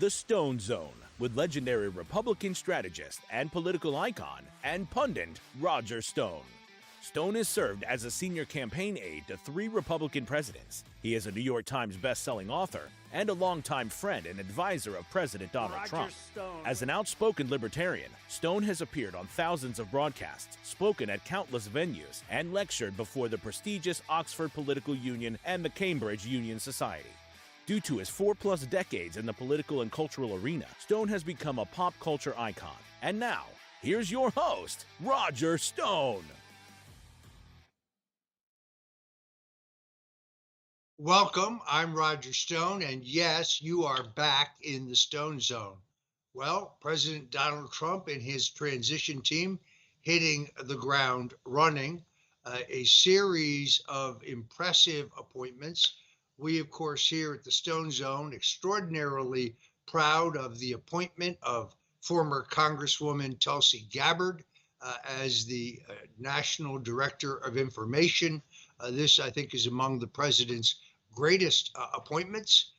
The Stone Zone with legendary Republican strategist and political icon and pundit Roger Stone. Stone has served as a senior campaign aide to 3 Republican presidents. He is a New York Times best-selling author and a longtime friend and advisor of President Donald Trump. As an outspoken libertarian, Stone has appeared on thousands of broadcasts, spoken at countless venues, and lectured before the prestigious Oxford Political Union and the Cambridge Union Society. Due to his 4+ decades in the political and cultural arena, Stone has become a pop culture icon. And now, here's your host, Roger Stone. Welcome, I'm Roger Stone, and yes, you are back in the Stone Zone. Well, President Donald Trump and his transition team hitting the ground running, a series of impressive appointments. We, of course, here at the Stone Zone, extraordinarily proud of the appointment of former Congresswoman Tulsi Gabbard as the National Director of Information. This, I think, is among the president's greatest appointments,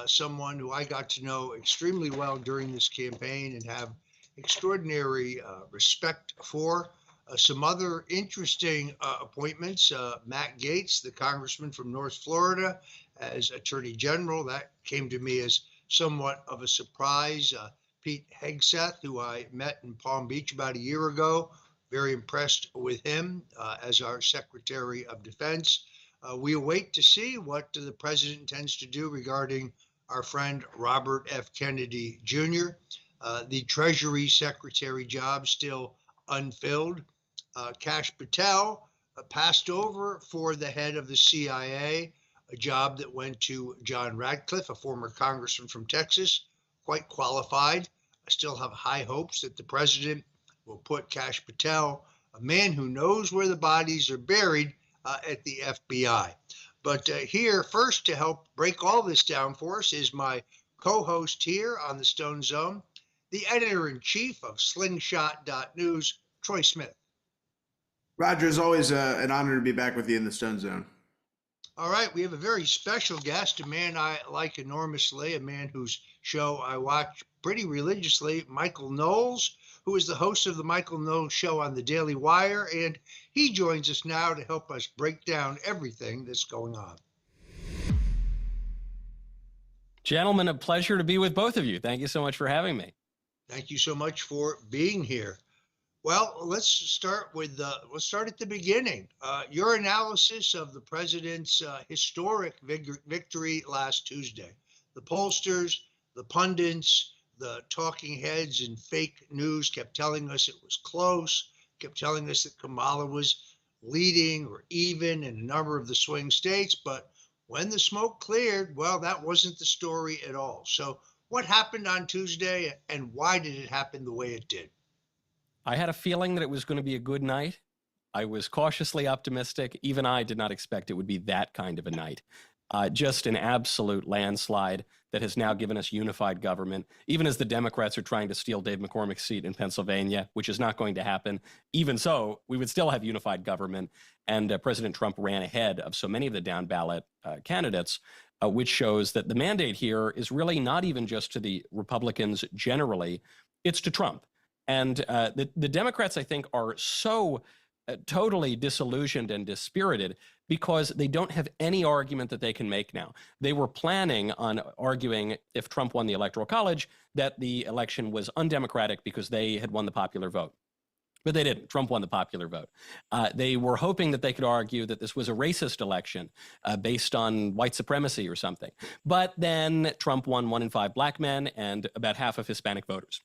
someone who I got to know extremely well during this campaign and have extraordinary respect for. Some other interesting appointments, Matt Gaetz, the congressman from North Florida, as Attorney General. That came to me as somewhat of a surprise. Pete Hegseth, who I met in Palm Beach about a year ago, very impressed with him as our Secretary of Defense. We await to see what the president intends to do regarding our friend Robert F. Kennedy Jr. The Treasury Secretary job still unfilled. Kash Patel passed over for the head of the CIA, a job that went to John Radcliffe, a former congressman from Texas, quite qualified. I still have high hopes that the president will put Kash Patel, a man who knows where the bodies are buried, at the FBI. But here, first to help break all this down for us is my co-host here on the Stone Zone, the editor-in-chief of Slingshot.News, Troy Smith. Roger, it's always an honor to be back with you in the Stone Zone. All right, we have a very special guest, a man I like enormously, a man whose show I watch pretty religiously, Michael Knowles, who is the host of the Michael Knowles Show on the Daily Wire, and he joins us now to help us break down everything that's going on. Gentlemen, a pleasure to be with both of you. Thank you so much for having me. Thank you so much for being here. Well, let's start at the beginning. Your analysis of the president's historic victory last Tuesday. The pollsters, the pundits, the talking heads and fake news kept telling us it was close, kept telling us that Kamala was leading or even in a number of the swing states. But when the smoke cleared, well, that wasn't the story at all. So what happened on Tuesday and why did it happen the way it did? I had a feeling that it was going to be a good night. I was cautiously optimistic. Even I did not expect it would be that kind of a night. Just an absolute landslide that has now given us unified government, even as the Democrats are trying to steal Dave McCormick's seat in Pennsylvania, which is not going to happen. Even so, we would still have unified government, and President Trump ran ahead of so many of the down-ballot candidates, which shows that the mandate here is really not even just to the Republicans generally, it's to Trump. And the Democrats, I think, are so totally disillusioned and dispirited because they don't have any argument that they can make now. They were planning on arguing, if Trump won the Electoral College, that the election was undemocratic because they had won the popular vote. But they didn't. Trump won the popular vote. They were hoping that they could argue that this was a racist election based on white supremacy or something. But then Trump won 1 in 5 black men and about half of Hispanic voters.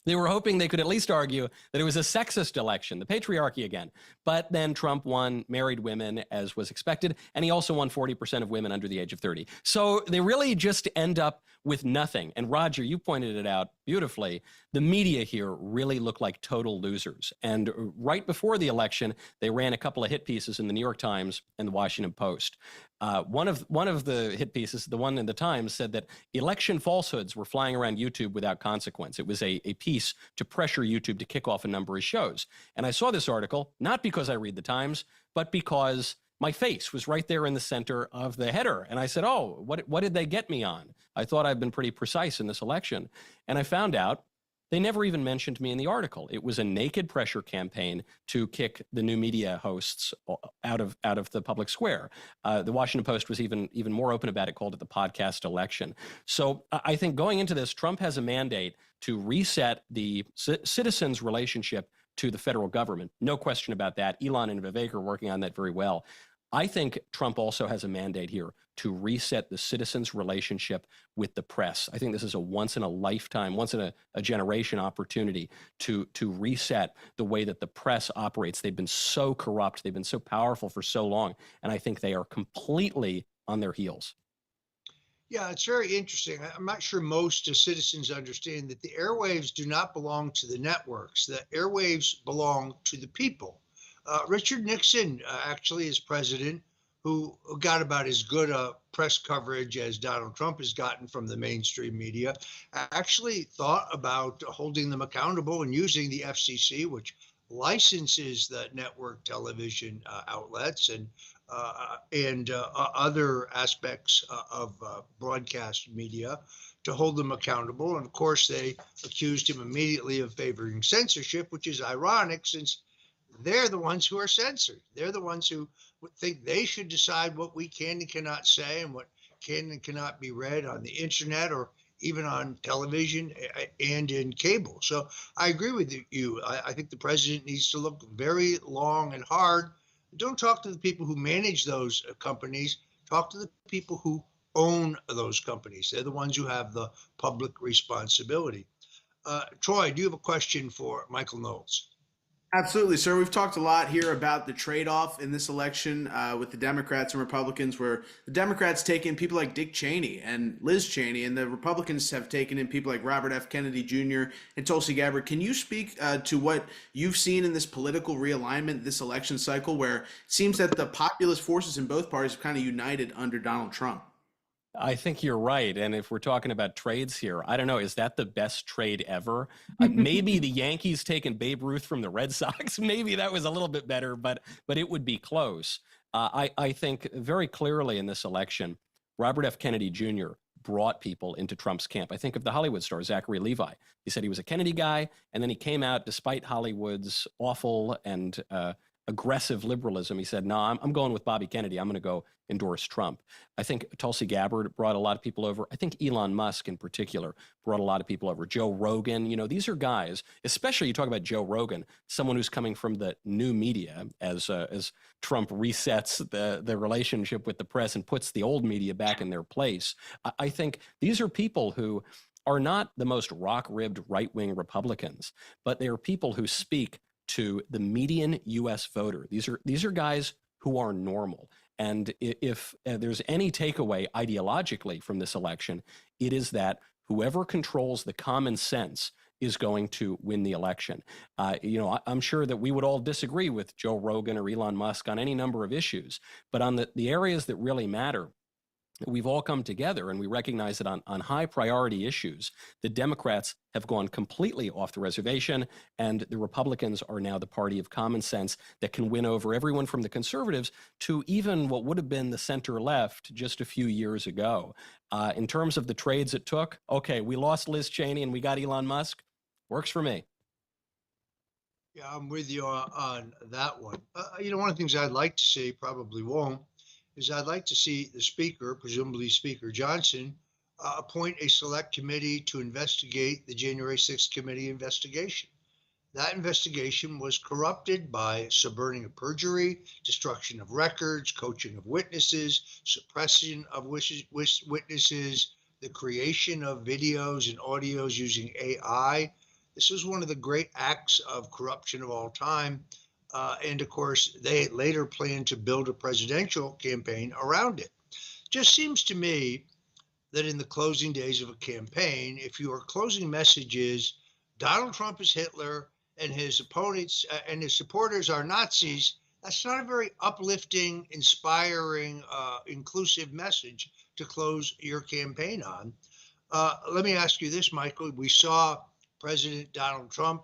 They were hoping they could at least argue that it was a sexist election, the patriarchy again. But then Trump won married women, as was expected, and he also won 40% of women under the age of 30. So they really just end up with nothing. And Roger, you pointed it out beautifully. The media here really look like total losers. And right before the election, they ran a couple of hit pieces in the New York Times and the Washington Post. One of the hit pieces, the one in the Times, said that election falsehoods were flying around YouTube without consequence. It was a piece to pressure YouTube to kick off a number of shows. And I saw this article, not because I read the Times, but because my face was right there in the center of the header. And I said, oh, what did they get me on? I thought I'd been pretty precise in this election. And I found out they never even mentioned me in the article. It was a naked pressure campaign to kick the new media hosts out of the public square. The Washington Post was even more open about it, called it the podcast election. So I think going into this, Trump has a mandate to reset the citizens' relationship to the federal government. No question about that. Elon and Vivek are working on that very well. I think Trump also has a mandate here to reset the citizens' relationship with the press. I think this is a once in a lifetime, once in a generation opportunity to reset the way that the press operates. They've been so corrupt. They've been so powerful for so long. And I think they are completely on their heels. Yeah, it's very interesting. I'm not sure most citizens understand that the airwaves do not belong to the networks. The airwaves belong to the people. Richard Nixon, actually, as president, who got about as good a press coverage as Donald Trump has gotten from the mainstream media, actually thought about holding them accountable and using the FCC, which licenses the network television outlets and other aspects of broadcast media, to hold them accountable. And of course, they accused him immediately of favoring censorship, which is ironic since they're the ones who are censored. They're the ones who think they should decide what we can and cannot say and what can and cannot be read on the internet or even on television and in cable. So I agree with you. I think the president needs to look very long and hard. Don't talk to the people who manage those companies. Talk to the people who own those companies. They're the ones who have the public responsibility. Troy, do you have a question for Michael Knowles? Absolutely, sir. We've talked a lot here about the trade-off in this election with the Democrats and Republicans, where the Democrats take in people like Dick Cheney and Liz Cheney, and the Republicans have taken in people like Robert F. Kennedy Jr. and Tulsi Gabbard. Can you speak to what you've seen in this political realignment, this election cycle, where it seems that the populist forces in both parties have kind of united under Donald Trump? I think you're right. And if we're talking about trades here, I don't know, is that the best trade ever? Maybe the Yankees taking Babe Ruth from the Red Sox. Maybe that was a little bit better, but it would be close. I think very clearly in this election, Robert F. Kennedy Jr. brought people into Trump's camp. I think of the Hollywood star, Zachary Levi. He said he was a Kennedy guy, and then he came out despite Hollywood's awful and aggressive liberalism. He said, no, I'm going with Bobby Kennedy. I'm going to go endorse Trump. I think Tulsi Gabbard brought a lot of people over. I think Elon Musk in particular brought a lot of people over. Joe Rogan, these are guys, especially you talk about Joe Rogan, someone who's coming from the new media as Trump resets the relationship with the press and puts the old media back in their place. I think these are people who are not the most rock-ribbed right-wing Republicans, but they are people who speak to the median U.S. voter. These are guys who are normal. And if there's any takeaway ideologically from this election, it is that whoever controls the common sense is going to win the election. I'm sure that we would all disagree with Joe Rogan or Elon Musk on any number of issues, but on the areas that really matter, we've all come together and we recognize that on high priority issues, the Democrats have gone completely off the reservation, and the Republicans are now the party of common sense that can win over everyone from the conservatives to even what would have been the center left just a few years ago. In terms of the trades it took, okay, we lost Liz Cheney and we got Elon Musk. Works for me. Yeah, I'm with you on that one. One of the things I'd like to see, probably won't, is I'd like to see the speaker, presumably Speaker Johnson, appoint a select committee to investigate the January 6th committee investigation. That investigation was corrupted by suborning of perjury, destruction of records, coaching of witnesses, suppression of witnesses, the creation of videos and audios using AI. This was one of the great acts of corruption of all time. And of course, they later planned to build a presidential campaign around it. Just seems to me that in the closing days of a campaign, if your closing message is Donald Trump is Hitler and his opponents and his supporters are Nazis, that's not a very uplifting, inspiring, inclusive message to close your campaign on. Let me ask you this, Michael. We saw President Donald Trump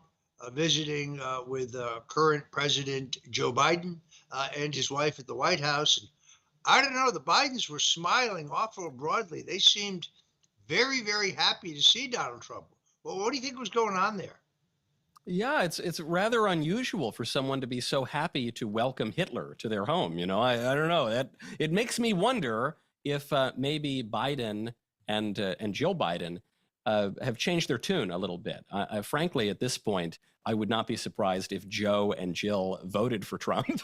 visiting with current President Joe Biden and his wife at the White House. And I don't know, the Bidens were smiling awful broadly. They seemed very, very happy to see Donald Trump. Well, what do you think was going on there? Yeah, it's rather unusual for someone to be so happy to welcome Hitler to their home. I don't know, that it makes me wonder if maybe Biden and Jill Biden have changed their tune a little bit. Frankly, at this point, I would not be surprised if Joe and Jill voted for Trump.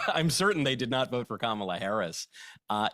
I'm certain they did not vote for Kamala Harris.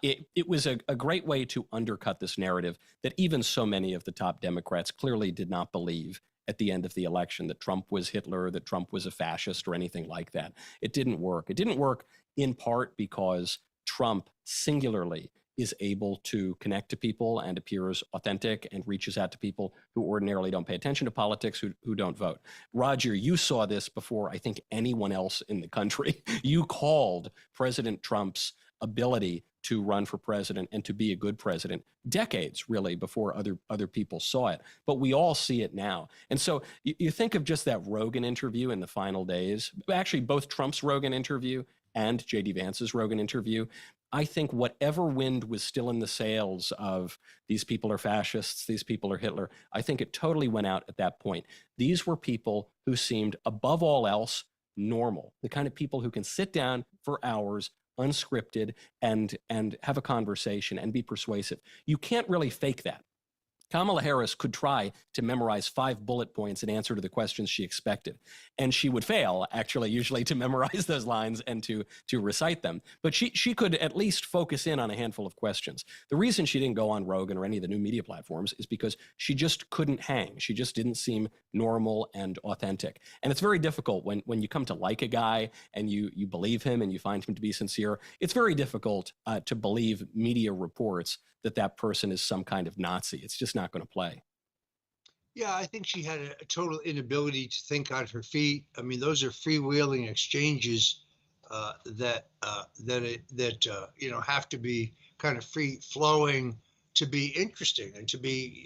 It was a great way to undercut this narrative that even so many of the top Democrats clearly did not believe at the end of the election, that Trump was Hitler, that Trump was a fascist or anything like that. It didn't work. It didn't work in part because Trump singularly is able to connect to people and appears authentic and reaches out to people who ordinarily don't pay attention to politics, who don't vote. Roger, you saw this before I think anyone else in the country. You called President Trump's ability to run for president and to be a good president decades, really, before other people saw it. But we all see it now. And so you think of just that Rogan interview in the final days, actually both Trump's Rogan interview and J.D. Vance's Rogan interview. I think whatever wind was still in the sails of these people are fascists, these people are Hitler, I think it totally went out at that point. These were people who seemed, above all else, normal, the kind of people who can sit down for hours unscripted and have a conversation and be persuasive. You can't really fake that. Kamala Harris could try to memorize 5 bullet points in answer to the questions she expected. And she would fail, actually, usually to memorize those lines and to recite them. But she could at least focus in on a handful of questions. The reason she didn't go on Rogan or any of the new media platforms is because she just couldn't hang. She just didn't seem normal and authentic. And it's very difficult when you come to like a guy and you believe him and you find him to be sincere. It's very difficult to believe media reports that person is some kind of Nazi. It's just not going to play. Yeah, I think she had a total inability to think on her feet. I mean, those are freewheeling exchanges that have to be kind of free flowing to be interesting and to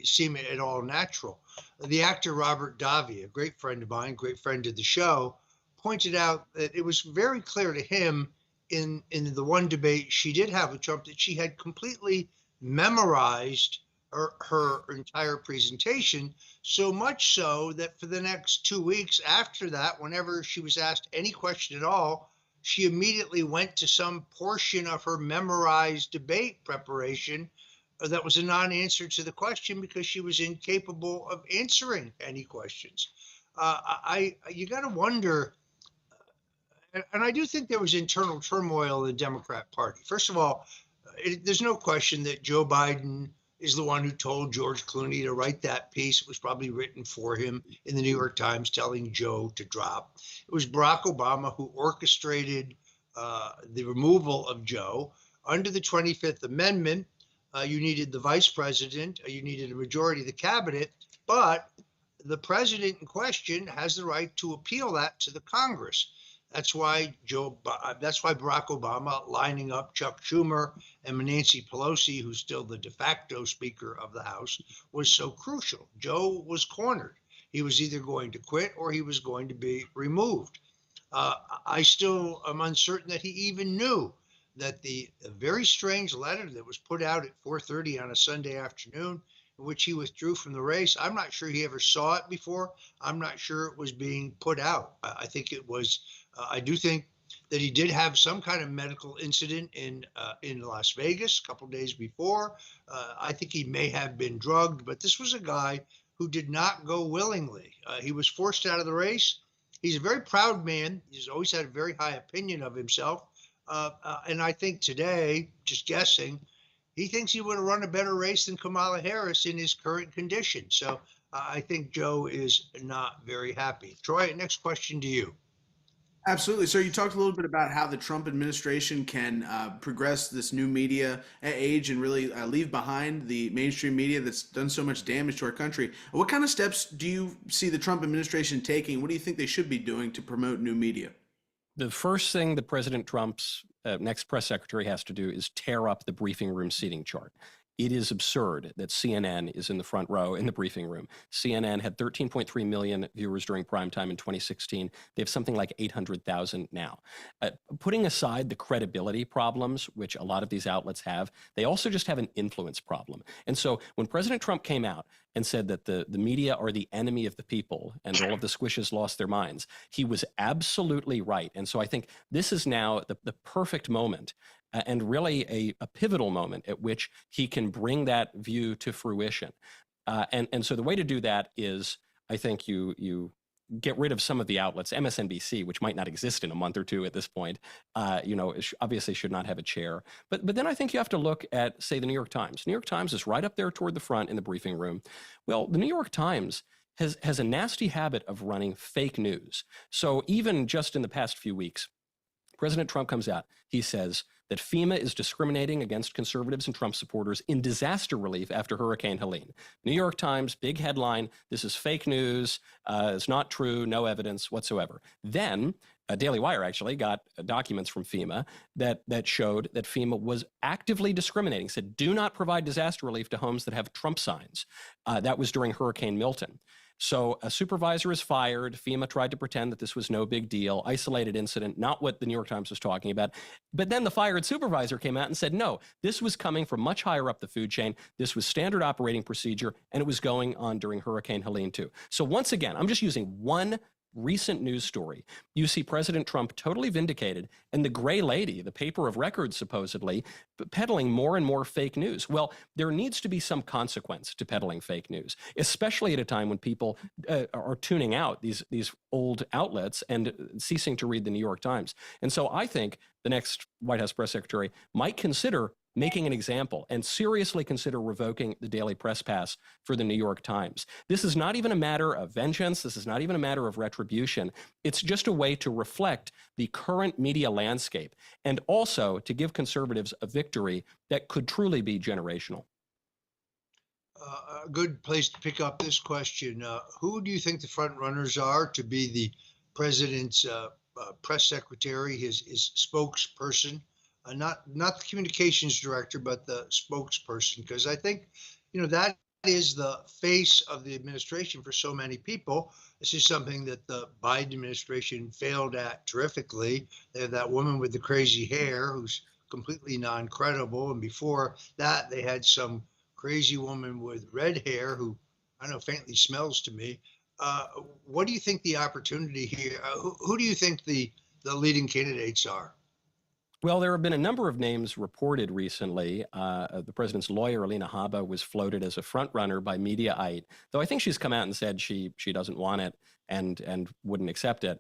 seem at all natural. The actor Robert Davi, a great friend of mine, great friend of the show, pointed out that it was very clear to him in the one debate she did have with Trump that she had completely memorized her entire presentation, so much so that for the next 2 weeks after that, whenever she was asked any question at all, she immediately went to some portion of her memorized debate preparation that was a non-answer to the question because she was incapable of answering any questions. You got to wonder, and I do think there was internal turmoil in the Democrat Party. First of all, there's no question that Joe Biden is the one who told George Clooney to write that piece. It was probably written for him in the New York Times telling Joe to drop. It was Barack Obama who orchestrated the removal of Joe. Under the 25th Amendment, you needed the vice president, you needed a majority of the cabinet, but the president in question has the right to appeal that to the Congress. That's why Barack Obama lining up Chuck Schumer and Nancy Pelosi, who's still the de facto Speaker of the House, was so crucial. Joe was cornered. He was either going to quit or he was going to be removed. I still am uncertain that he even knew that the very strange letter that was put out at 4:30 on a Sunday afternoon, in which he withdrew from the race, I'm not sure he ever saw it before. I'm not sure it was being put out. I think it was. I do think that he did have some kind of medical incident in Las Vegas a couple days before. I think he may have been drugged, but this was a guy who did not go willingly. He was forced out of the race. He's a very proud man. He's always had a very high opinion of himself. And I think today, just guessing, he thinks he would have run a better race than Kamala Harris in his current condition. So I think Joe is not very happy. Troy, next question to you. Absolutely. So you talked a little bit about how the Trump administration can progress this new media age and really leave behind the mainstream media that's done so much damage to our country. What kind of steps do you see the Trump administration taking? What do you think they should be doing to promote new media? The first thing that President Trump's next press secretary has to do is tear up the briefing room seating chart. It is absurd that CNN is in the front row in the briefing room. CNN had 13.3 million viewers during prime time in 2016. They have something like 800,000 now. Putting aside the credibility problems, which a lot of these outlets have, they also just have an influence problem. And so when President Trump came out and said that the media are the enemy of the people and all of the squishes lost their minds, he was absolutely right. And so I think this is now the perfect moment and really a pivotal moment at which he can bring that view to fruition. And so the way to do that is, I think you get rid of some of the outlets. MSNBC, which might not exist in a month or two at this point, obviously should not have a chair. But then I think you have to look at, say, the New York Times. New York Times is right up there toward the front in the briefing room. Well, the New York Times has a nasty habit of running fake news. So even just in the past few weeks, President Trump comes out. He says that FEMA is discriminating against conservatives and Trump supporters in disaster relief after Hurricane Helene. New York Times, big headline, this is fake news, it's not true, no evidence whatsoever. Then Daily Wire actually got documents from FEMA that showed that FEMA was actively discriminating, said do not provide disaster relief to homes that have Trump signs. That was during Hurricane Milton. So a supervisor is fired. FEMA tried to pretend that this was no big deal, isolated incident, not what the New York Times was talking about. But then the fired supervisor came out and said, no, this was coming from much higher up the food chain. This was standard operating procedure, and it was going on during Hurricane Helene too. So once again, I'm just using one recent news story. You see President Trump totally vindicated, and the gray lady, the paper of record supposedly, peddling more and more fake news. Well, there needs to be some consequence to peddling fake news, especially at a time when people are tuning out these old outlets and ceasing to read the New York Times. And so I think the next White House press secretary might consider making an example and seriously consider revoking the daily press pass for the New York Times. This is not even a matter of vengeance. This is not even a matter of retribution. It's just a way to reflect the current media landscape and also to give conservatives a victory that could truly be generational. A good place to pick up this question. Who do you think the front runners are to be the president's press secretary, his spokesperson? Not the communications director, but the spokesperson, because I think, that is the face of the administration for so many people. This is something that the Biden administration failed at terrifically. They have that woman with the crazy hair who's completely non-credible. And before that, they had some crazy woman with red hair who, I don't know, faintly smells to me. What do you think the opportunity here, who do you think the leading candidates are? Well, there have been a number of names reported recently. The president's lawyer, Alina Habba, was floated as a front runner by Mediaite, though I think she's come out and said she doesn't want it and wouldn't accept it.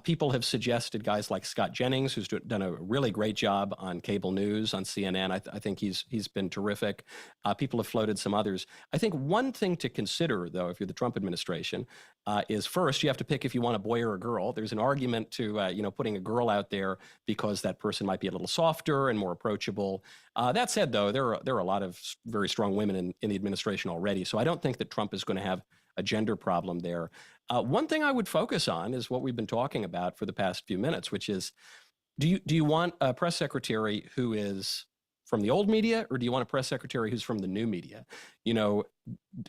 People have suggested guys like Scott Jennings, who's done a really great job on cable news on CNN. I think he's been terrific. People have floated some others. I think one thing to consider, though, if you're the Trump administration, is first you have to pick if you want a boy or a girl. There's an argument to putting a girl out there because that person might be a little softer and more approachable. That said, though, there are a lot of very strong women in the administration already. So I don't think that Trump is going to have a gender problem there. One thing I would focus on is what we've been talking about for the past few minutes, which is, do you want a press secretary who is from the old media, or do you want a press secretary who's from the new media?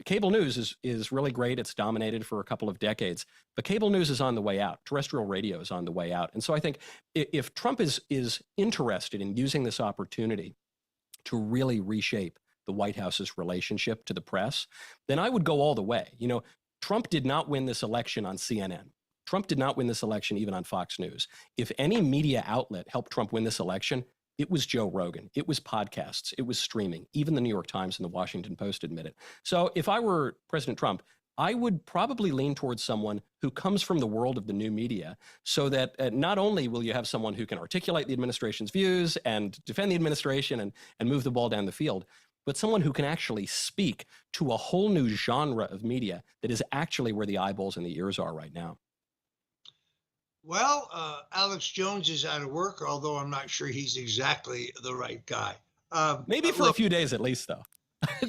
Cable news is really great. It's dominated for a couple of decades, but cable news is on the way out. Terrestrial radio is on the way out. And so I think if Trump is interested in using this opportunity to really reshape the White House's relationship to the press, then I would go all the way. Trump did not win this election on CNN. Trump did not win this election even on Fox News. If any media outlet helped Trump win this election, it was Joe Rogan. It was podcasts. It was streaming. Even the New York Times and the Washington Post admit it. So if I were President Trump, I would probably lean towards someone who comes from the world of the new media, so that not only will you have someone who can articulate the administration's views and defend the administration and move the ball down the field, but someone who can actually speak to a whole new genre of media that is actually where the eyeballs and the ears are right now. Well, Alex Jones is out of work, although I'm not sure he's exactly the right guy. Maybe for a few days at least, though.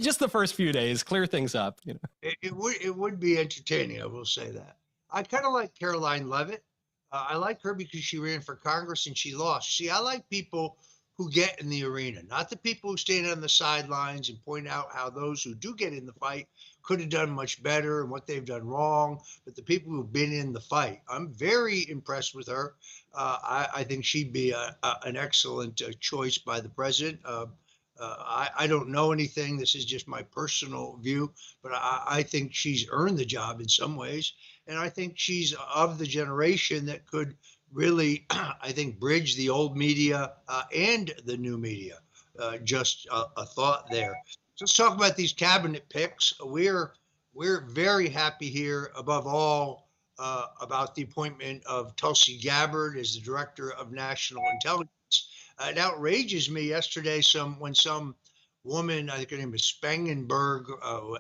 Just the first few days, clear things up. It would be entertaining, I will say that. I kind of like Caroline Leavitt. I like her because she ran for Congress and she lost. See, I like people who get in the arena, not the people who stand on the sidelines and point out how those who do get in the fight could have done much better and what they've done wrong, but the people who've been in the fight. I'm very impressed with her. I think she'd be an excellent choice by the president. I don't know anything. This is just my personal view, but I think she's earned the job in some ways. And I think she's of the generation that could really, I think, bridge the old media and the new media. Just a thought there. So let's talk about these cabinet picks. We're very happy here, above all, about the appointment of Tulsi Gabbard as the Director of National Intelligence. It outrages me yesterday when some woman, I think her name is Spangenberg,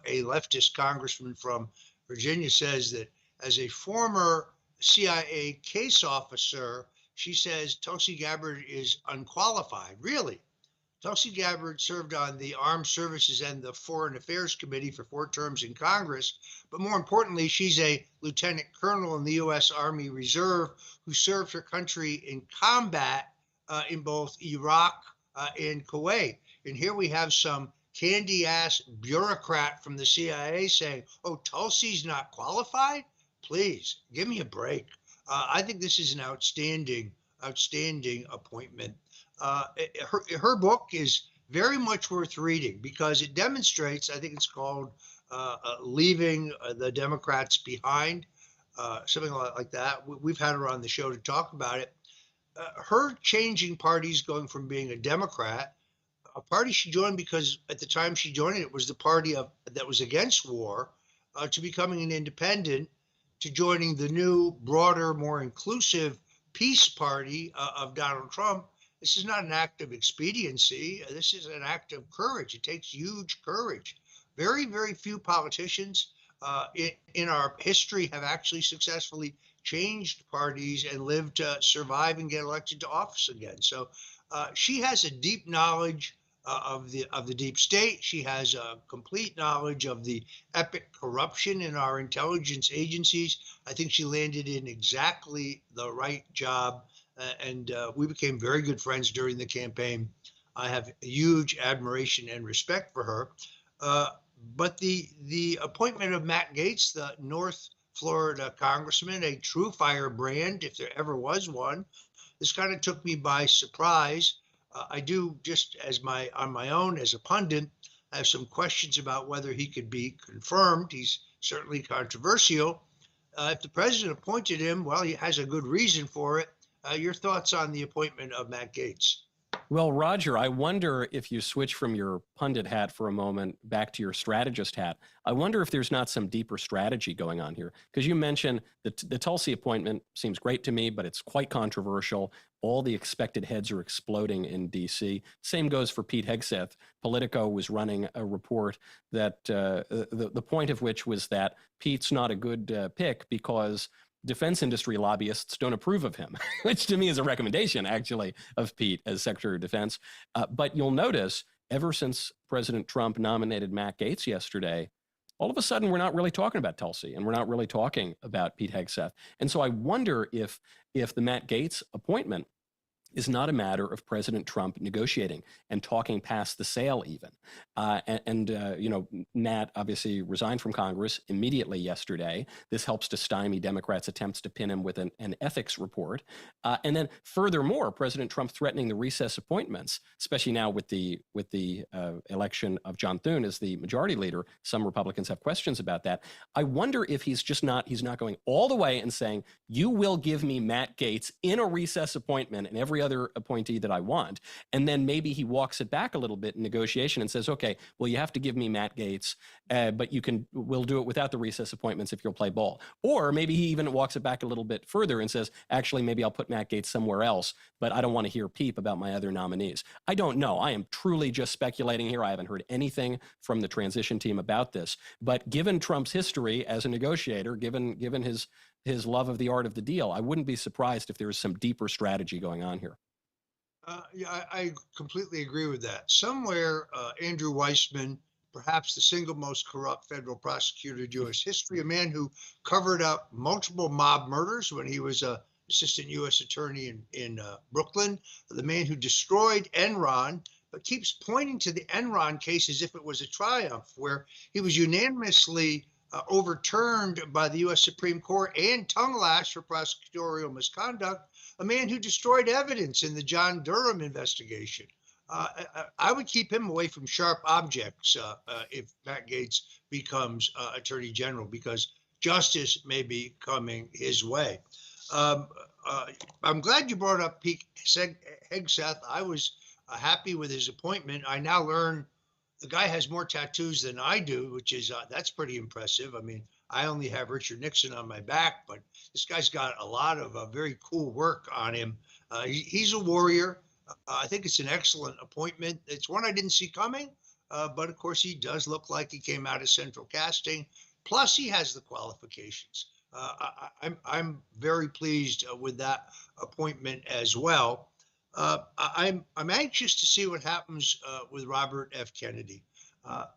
a leftist congressman from Virginia, says that as a former CIA case officer, she says Tulsi Gabbard is unqualified. Really? Tulsi Gabbard served on the Armed Services and the Foreign Affairs Committee for 4 terms in Congress. But more importantly, she's a lieutenant colonel in the U.S. Army Reserve who served her country in combat in both Iraq and Kuwait. And here we have some candy-ass bureaucrat from the CIA saying, oh, Tulsi's not qualified? Please, give me a break. I think this is an outstanding appointment. Her book is very much worth reading because it demonstrates, I think it's called Leaving the Democrats Behind, something like that. We've had her on the show to talk about it. Her changing parties, going from being a Democrat, a party she joined because at the time she joined it was the party that was against war, to becoming an independent, to joining the new, broader, more inclusive peace party of Donald Trump. This is not an act of expediency. This is an act of courage. It takes huge courage. Very, very few politicians in our history have actually successfully changed parties and lived to survive and get elected to office again. So she has a deep knowledge of the deep state. She has a complete knowledge of the epic corruption in our intelligence agencies. I think she landed in exactly the right job, and we became very good friends during the campaign. I have huge admiration and respect for her. But the appointment of Matt Gaetz, the North Florida congressman, a true firebrand, if there ever was one, this kind of took me by surprise. I do, just on my own as a pundit, I have some questions about whether he could be confirmed. He's certainly controversial. If the president appointed him, well, he has a good reason for it. Your thoughts on the appointment of Matt Gaetz? Well, Roger, I wonder if you switch from your pundit hat for a moment back to your strategist hat. I wonder if there's not some deeper strategy going on here. Because you mentioned the Tulsi appointment seems great to me, but it's quite controversial. All the expected heads are exploding in D.C. Same goes for Pete Hegseth. Politico was running a report that the point of which was that Pete's not a good pick because defense industry lobbyists don't approve of him, which to me is a recommendation, actually, of Pete as Secretary of Defense. But you'll notice, ever since President Trump nominated Matt Gaetz yesterday, all of a sudden we're not really talking about Tulsi and we're not really talking about Pete Hegseth. And so I wonder if the Matt Gaetz appointment is not a matter of President Trump negotiating and talking past the sale even. Matt obviously resigned from Congress immediately yesterday. This helps to stymie Democrats' attempts to pin him with an ethics report. And then furthermore, President Trump threatening the recess appointments, especially now with the election of John Thune as the majority leader. Some Republicans have questions about that. I wonder if he's not going all the way and saying, you will give me Matt Gaetz in a recess appointment and every other appointee that I want. And then maybe he walks it back a little bit in negotiation and says, okay, well, you have to give me Matt Gaetz, but we'll do it without the recess appointments if you'll play ball. Or maybe he even walks it back a little bit further and says, actually, maybe I'll put Matt Gaetz somewhere else, but I don't want to hear peep about my other nominees. I don't know. I am truly just speculating here. I haven't heard anything from the transition team about this. But given Trump's history as a negotiator, given his love of the art of the deal, I wouldn't be surprised if there was some deeper strategy going on here. I completely agree with that. Somewhere, Andrew Weissman, perhaps the single most corrupt federal prosecutor in U.S. history, a man who covered up multiple mob murders when he was a assistant U.S. attorney in Brooklyn, the man who destroyed Enron, but keeps pointing to the Enron case as if it was a triumph, where he was unanimously overturned by the U.S. Supreme Court and tongue lashed for prosecutorial misconduct, a man who destroyed evidence in the John Durham investigation. I would keep him away from sharp objects if Matt Gaetz becomes Attorney General, because justice may be coming his way. I'm glad you brought up Pete Hegseth. I was happy with his appointment. I now learn the guy has more tattoos than I do, which is that's pretty impressive. I mean, I only have Richard Nixon on my back, but this guy's got a lot of very cool work on him. He's a warrior. I think it's an excellent appointment. It's one I didn't see coming, but of course he does look like he came out of central casting. Plus, he has the qualifications. I'm very pleased with that appointment as well. I'm anxious to see what happens with Robert F. Kennedy.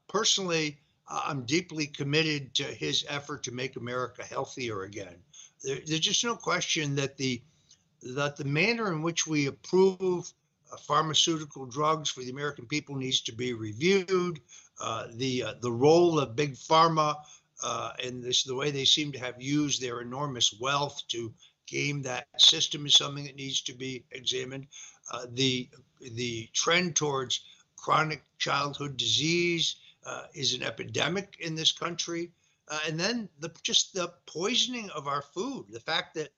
Personally, I'm deeply committed to his effort to make America healthier again. There's just no question that the manner in which we approve pharmaceutical drugs for the American people needs to be reviewed. The role of big pharma and the way they seem to have used their enormous wealth to game that system is something that needs to be examined. The trend towards chronic childhood disease is an epidemic in this country. And then just the poisoning of our food, the fact that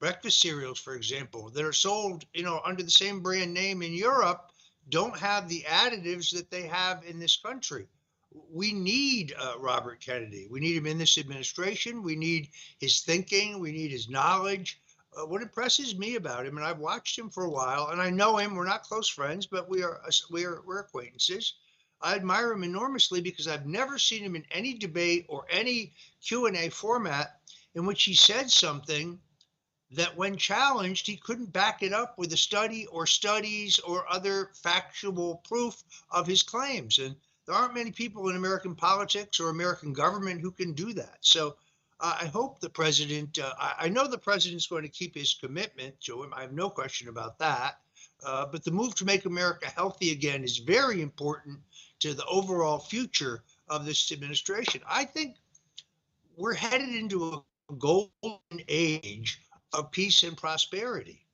breakfast cereals, for example, that are sold, under the same brand name in Europe, don't have the additives that they have in this country. We need Robert Kennedy. We need him in this administration. We need his thinking. We need his knowledge. What impresses me about him, and I've watched him for a while, and I know him. We're not close friends, but we're acquaintances. I admire him enormously because I've never seen him in any debate or any Q&A format in which he said something that when challenged, he couldn't back it up with a study or studies or other factual proof of his claims. And there aren't many people in American politics or American government who can do that. So I hope the president, I know the president's going to keep his commitment to him. I have no question about that. But the move to make America healthy again is very important to the overall future of this administration. I think we're headed into a golden age of peace and prosperity,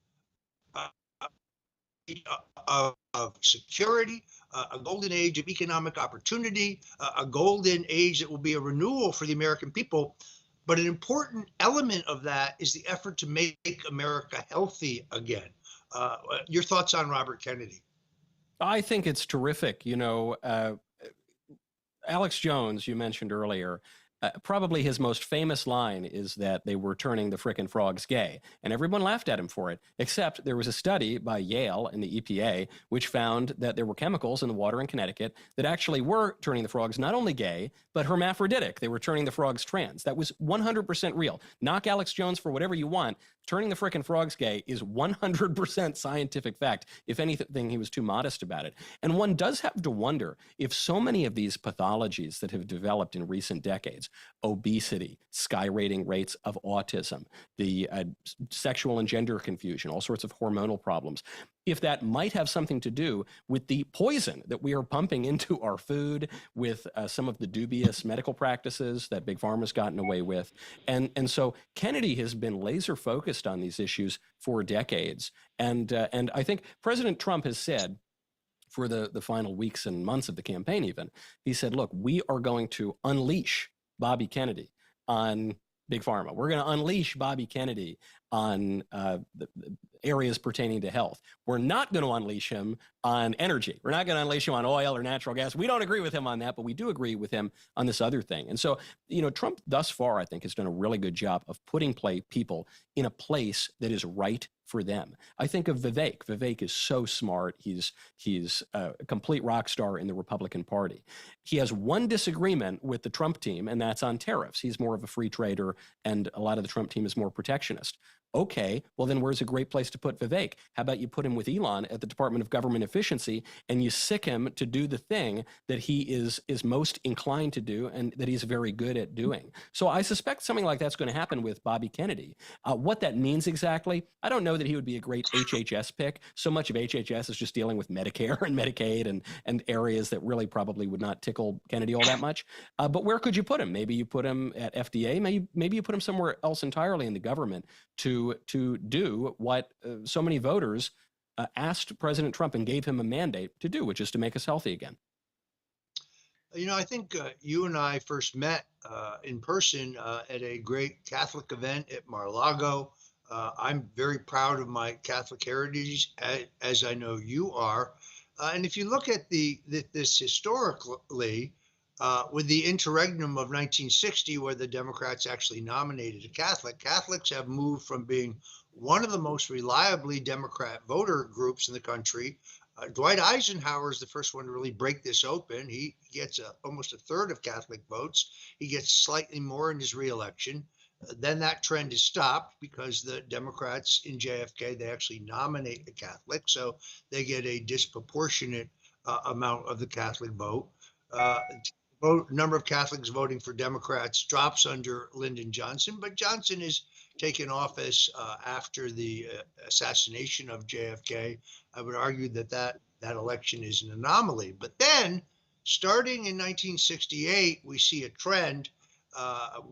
of security, a golden age of economic opportunity, a golden age that will be a renewal for the American people. But an important element of that is the effort to make America healthy again. Your thoughts on Robert Kennedy? I think it's terrific. Alex Jones, you mentioned earlier, probably his most famous line is that they were turning the frickin' frogs gay, and everyone laughed at him for it, except there was a study by Yale and the EPA which found that there were chemicals in the water in Connecticut that actually were turning the frogs not only gay, but hermaphroditic. They were turning the frogs trans. That was 100% real. Knock Alex Jones for whatever you want. Turning the frickin' frogs gay is 100% scientific fact. If anything, he was too modest about it. And one does have to wonder if so many of these pathologies that have developed in recent decades, obesity, skyrocketing rates of autism, the sexual and gender confusion, all sorts of hormonal problems, if that might have something to do with the poison that we are pumping into our food, with some of the dubious medical practices that Big Pharma's gotten away with. And so Kennedy has been laser focused on these issues for decades. And I think President Trump has said, for the final weeks and months of the campaign even, he said, look, we are going to unleash Bobby Kennedy on Big Pharma. We're going to unleash Bobby Kennedy on the areas pertaining to health. We're not going to unleash him on energy. We're not going to unleash him on oil or natural gas. We don't agree with him on that, but we do agree with him on this other thing. And so, Trump thus far, I think, has done a really good job of putting people in a place that is right for them. I think of Vivek. Vivek is so smart. He's a complete rock star in the Republican Party. He has one disagreement with the Trump team, and that's on tariffs. He's more of a free trader, and a lot of the Trump team is more protectionist. Okay, well then where's a great place to put Vivek? How about you put him with Elon at the Department of Government Efficiency, and you sick him to do the thing that he is most inclined to do and that he's very good at doing. So I suspect something like that's going to happen with Bobby Kennedy. What that means exactly, I don't know that he would be a great HHS pick. So much of HHS is just dealing with Medicare and Medicaid and areas that really probably would not tickle Kennedy all that much. But where could you put him? Maybe you put him at FDA. Maybe you put him somewhere else entirely in the government to do what so many voters asked President Trump and gave him a mandate to do, which is to make us healthy again. I think you and I first met in person at a great Catholic event at Mar-a-Lago. I'm very proud of my Catholic heritage, as I know you are. And if you look at this historically, with the interregnum of 1960, where the Democrats actually nominated a Catholic, Catholics have moved from being one of the most reliably Democrat voter groups in the country. Dwight Eisenhower is the first one to really break this open. He gets almost a third of Catholic votes. He gets slightly more in his reelection. Then that trend is stopped because the Democrats in JFK, they actually nominate a Catholic, so they get a disproportionate amount of the Catholic vote. Number of Catholics voting for Democrats drops under Lyndon Johnson, but Johnson is taken office after the assassination of JFK. I would argue that election is an anomaly. But then, starting in 1968, we see a trend.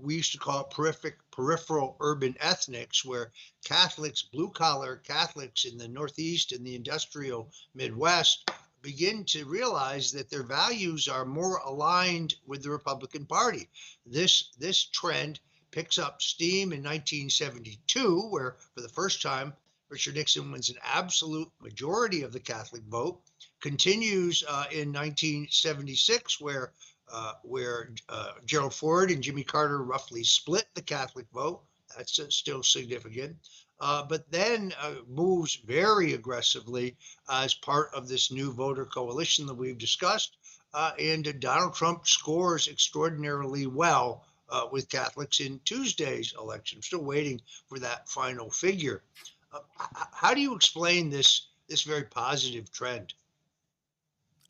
We used to call it peripheral urban ethnics, where Catholics, blue-collar Catholics in the Northeast and the industrial Midwest, begin to realize that their values are more aligned with the Republican Party. This trend picks up steam in 1972, where for the first time, Richard Nixon wins an absolute majority of the Catholic vote. Continues in 1976, where Gerald Ford and Jimmy Carter roughly split the Catholic vote. That's still significant. But then moves very aggressively as part of this new voter coalition that we've discussed. And Donald Trump scores extraordinarily well with Catholics in Tuesday's election. I'm still waiting for that final figure. How do you explain this very positive trend?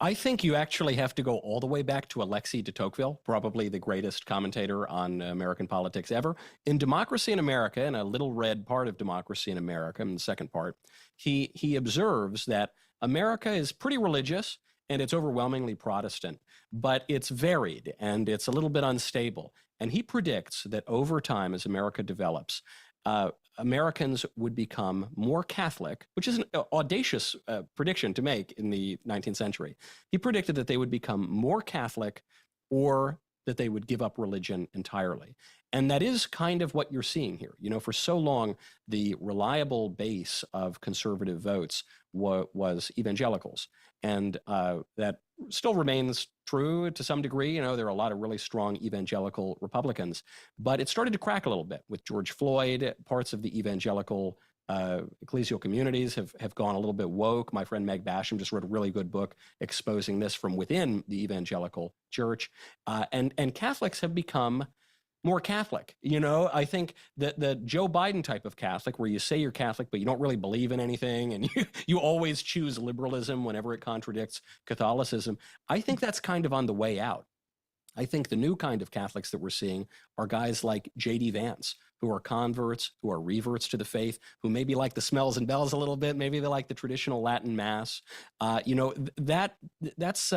I think you actually have to go all the way back to Alexis de Tocqueville, probably the greatest commentator on American politics ever. In Democracy in America, in a little red part of Democracy in America, in the second part, he observes that America is pretty religious and it's overwhelmingly Protestant, but it's varied and it's a little bit unstable. And he predicts that over time, as America develops, Americans would become more Catholic, which is an audacious prediction to make in the 19th century. He predicted that they would become more Catholic or that they would give up religion entirely. And that is kind of what you're seeing here. For so long, the reliable base of conservative votes was evangelicals. And that still remains true to some degree. There are a lot of really strong evangelical Republicans, but it started to crack a little bit with George Floyd. Parts of the evangelical ecclesial communities have gone a little bit woke. My friend Meg Basham just wrote a really good book exposing this from within the evangelical church. And Catholics have become more Catholic. I think that the Joe Biden type of Catholic, where you say you're Catholic, but you don't really believe in anything, and you always choose liberalism whenever it contradicts Catholicism, I think that's kind of on the way out. I think the new kind of Catholics that we're seeing are guys like J.D. Vance, who are converts, who are reverts to the faith, who maybe like the smells and bells a little bit, maybe they like the traditional Latin Mass. That's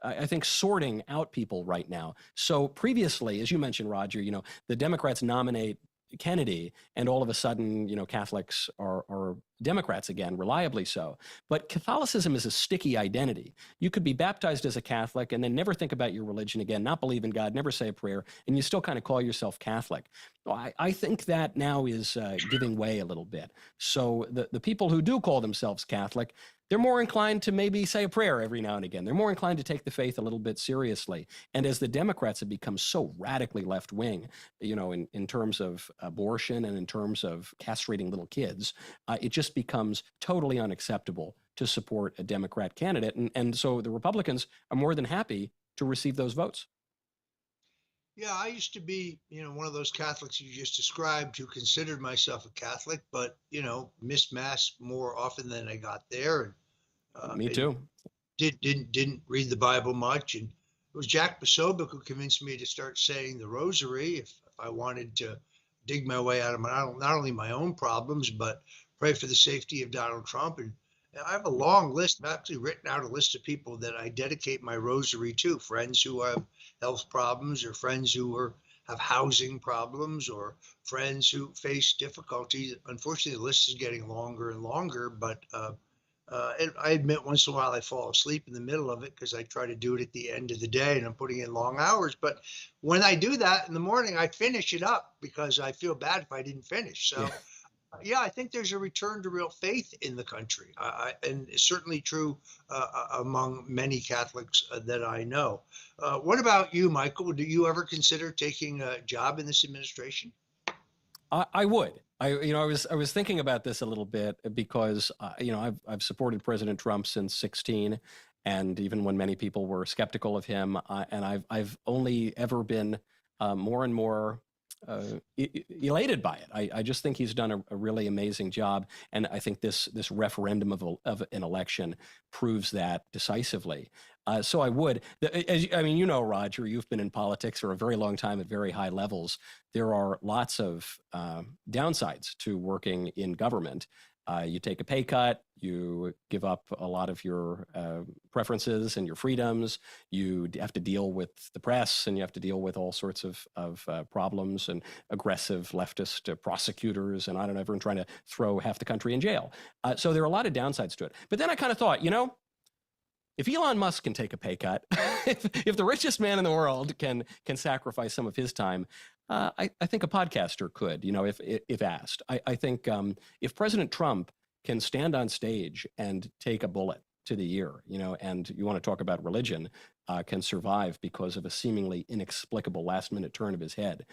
I think sorting out people right now. So previously, as you mentioned, Roger, the Democrats nominate Kennedy, and all of a sudden, Catholics are Democrats again, reliably so. But Catholicism is a sticky identity. You could be baptized as a Catholic and then never think about your religion again, not believe in God, never say a prayer, and you still kind of call yourself Catholic. Well, I think that now is giving way a little bit. So the people who do call themselves Catholic, they're more inclined to maybe say a prayer every now and again. They're more inclined to take the faith a little bit seriously. And as the Democrats have become so radically left-wing, in terms of abortion and in terms of castrating little kids, it just becomes totally unacceptable to support a Democrat candidate. And so the Republicans are more than happy to receive those votes. Yeah, I used to be, one of those Catholics you just described who considered myself a Catholic, but, missed mass more often than I got there, Me and too. didn't read the Bible much. And it was Jack Posobiec who convinced me to start saying the Rosary if I wanted to dig my way out of not only my own problems, but pray for the safety of Donald Trump. And I have a long list. I've actually written out a list of people that I dedicate my Rosary to: friends who have health problems, or friends who have housing problems, or friends who face difficulties. Unfortunately, the list is getting longer and longer, but I admit once in a while I fall asleep in the middle of it because I try to do it at the end of the day and I'm putting in long hours. But when I do that in the morning, I finish it up because I feel bad if I didn't finish. So, Yeah. yeah, I think there's a return to real faith in the country, and it's certainly true among many Catholics that I know. What about you, Michael? Do you ever consider taking a job in this administration? I would. I was thinking about this a little bit because I've supported President Trump since 16, and even when many people were skeptical of him, and I've only ever been more and more elated by it. I just think he's done a really amazing job, and I think this referendum of an election proves that decisively. So I would. Roger, you've been in politics for a very long time at very high levels. There are lots of downsides to working in government. You take a pay cut, you give up a lot of your preferences and your freedoms. You have to deal with the press, and you have to deal with all sorts of problems and aggressive leftist prosecutors, and I don't know, everyone trying to throw half the country in jail. So there are a lot of downsides to it. But then I kind of thought, if Elon Musk can take a pay cut, if the richest man in the world can sacrifice some of his time, I think a podcaster could, if asked. I think if President Trump can stand on stage and take a bullet to the ear, and you want to talk about religion, can survive because of a seemingly inexplicable last-minute turn of his head.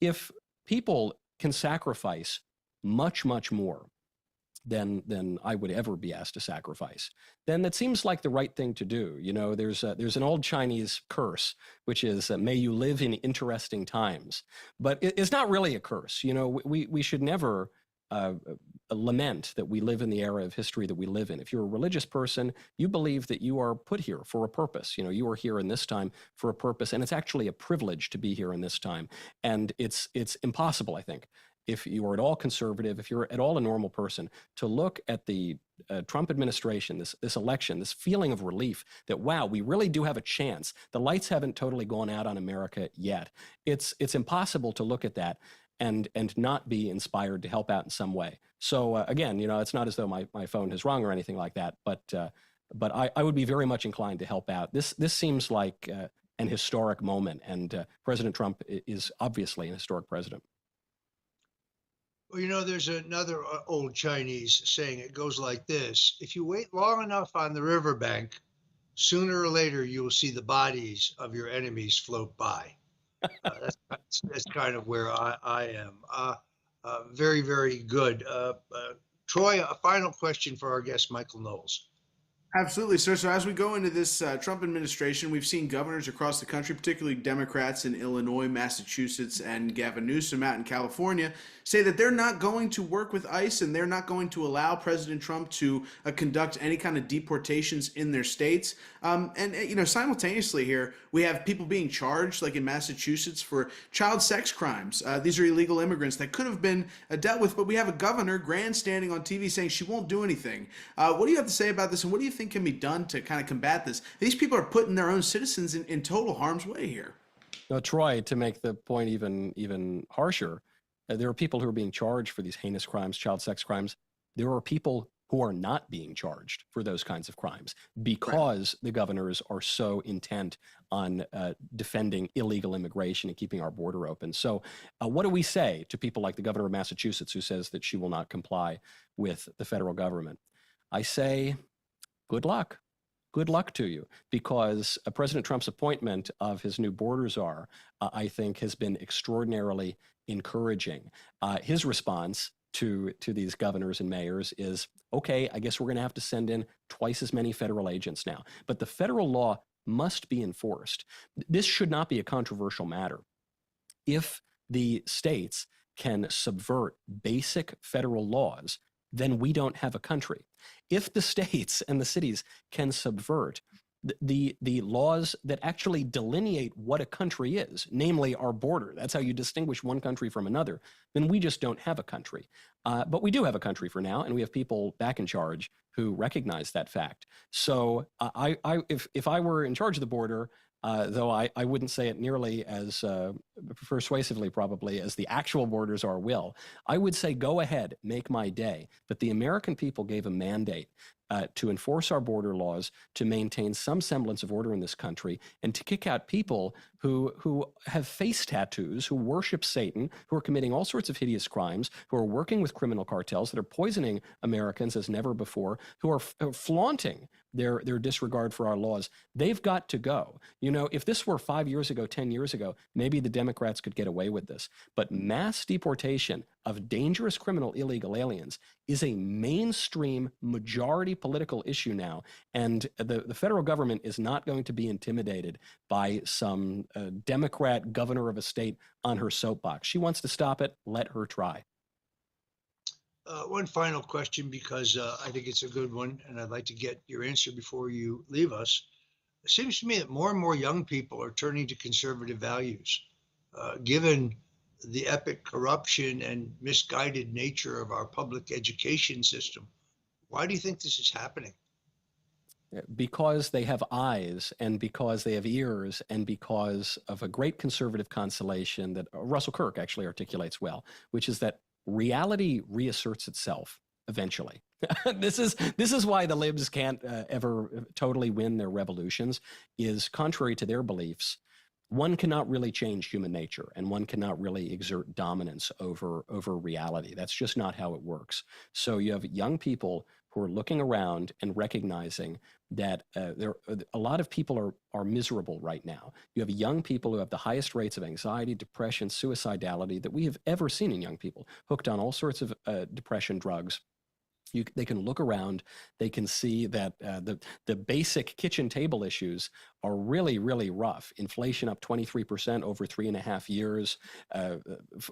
If people can sacrifice much, much more than I would ever be asked to sacrifice, then that seems like the right thing to do. There's an old Chinese curse, which is may you live in interesting times, but it's not really a curse. We should never lament that we live in the era of history that we live in. If you're a religious person, you believe that you are put here for a purpose. You are here in this time for a purpose, and it's actually a privilege to be here in this time. And it's impossible, I think, if you are at all conservative, if you're at all a normal person, to look at the Trump administration, this election, this feeling of relief that, wow, we really do have a chance. The lights haven't totally gone out on America yet. It's impossible to look at that and not be inspired to help out in some way. So again, it's not as though my phone has rung or anything like that, but I would be very much inclined to help out. This seems like an historic moment, and President Trump is obviously an historic president. Well, there's another old Chinese saying. It goes like this: if you wait long enough on the riverbank, sooner or later you will see the bodies of your enemies float by. That's kind of where I am. Very, very good. Troy, a final question for our guest, Michael Knowles. Absolutely, sir. So as we go into this Trump administration, we've seen governors across the country, particularly Democrats in Illinois, Massachusetts, and Gavin Newsom out in California, say that they're not going to work with ICE and they're not going to allow President Trump to conduct any kind of deportations in their states. Simultaneously here, we have people being charged, like in Massachusetts, for child sex crimes. These are illegal immigrants that could have been dealt with, but we have a governor grandstanding on TV saying she won't do anything. What do you have to say about this, and what do you think can be done to kind of combat this? These people are putting their own citizens in total harm's way here. Now, Troy, to make the point even harsher, there are people who are being charged for these heinous crimes, child sex crimes. There are people who are not being charged for those kinds of crimes because the governors are so intent on defending illegal immigration and keeping our border open. So what do we say to people like the governor of Massachusetts, who says that she will not comply with the federal government? I say, good luck. Good luck to you, because President Trump's appointment of his new border czar, I think, has been extraordinarily encouraging. His response to these governors and mayors is, okay, I guess we're going to have to send in twice as many federal agents now. But the federal law must be enforced. This should not be a controversial matter. If the states can subvert basic federal laws, then we don't have a country. If the states and the cities can subvert the laws that actually delineate what a country is, namely our border, that's how you distinguish one country from another, then we just don't have a country. But we do have a country for now, and we have people back in charge who recognize that fact. So if I were in charge of the border, though I wouldn't say it nearly as persuasively probably as the actual borders will, I would say go ahead, make my day. But the American people gave a mandate to enforce our border laws, to maintain some semblance of order in this country, and to kick out people who have face tattoos, who worship Satan, who are committing all sorts of hideous crimes, who are working with criminal cartels that are poisoning Americans as never before, who are flaunting their disregard for our laws. They've got to go. You know, if this were 5 years ago, 10 years ago, maybe the Democrats could get away with this. But mass deportation of dangerous criminal illegal aliens is a mainstream majority political issue now. And the federal government is not going to be intimidated by some Democrat governor of a state on her soapbox. She wants to stop it. Let her try. One final question, because I think it's a good one, and I'd like to get your answer before you leave us. It seems to me that more and more young people are turning to conservative values, given the epic corruption and misguided nature of our public education system. Why do you think this is happening? Because they have eyes, and because they have ears, and because of a great conservative consolation that Russell Kirk actually articulates well, which is that reality reasserts itself eventually. This is why the libs can't ever totally win their revolutions, is contrary to their beliefs. One cannot really change human nature, and one cannot really exert dominance over reality. That's just not how it works. So you have young people who are looking around and recognizing that a lot of people are miserable right now. You have young people who have the highest rates of anxiety, depression, suicidality that we have ever seen in young people, hooked on all sorts of depression drugs. They can look around, they can see that the basic kitchen table issues are really, really rough. Inflation up 23% over 3.5 years,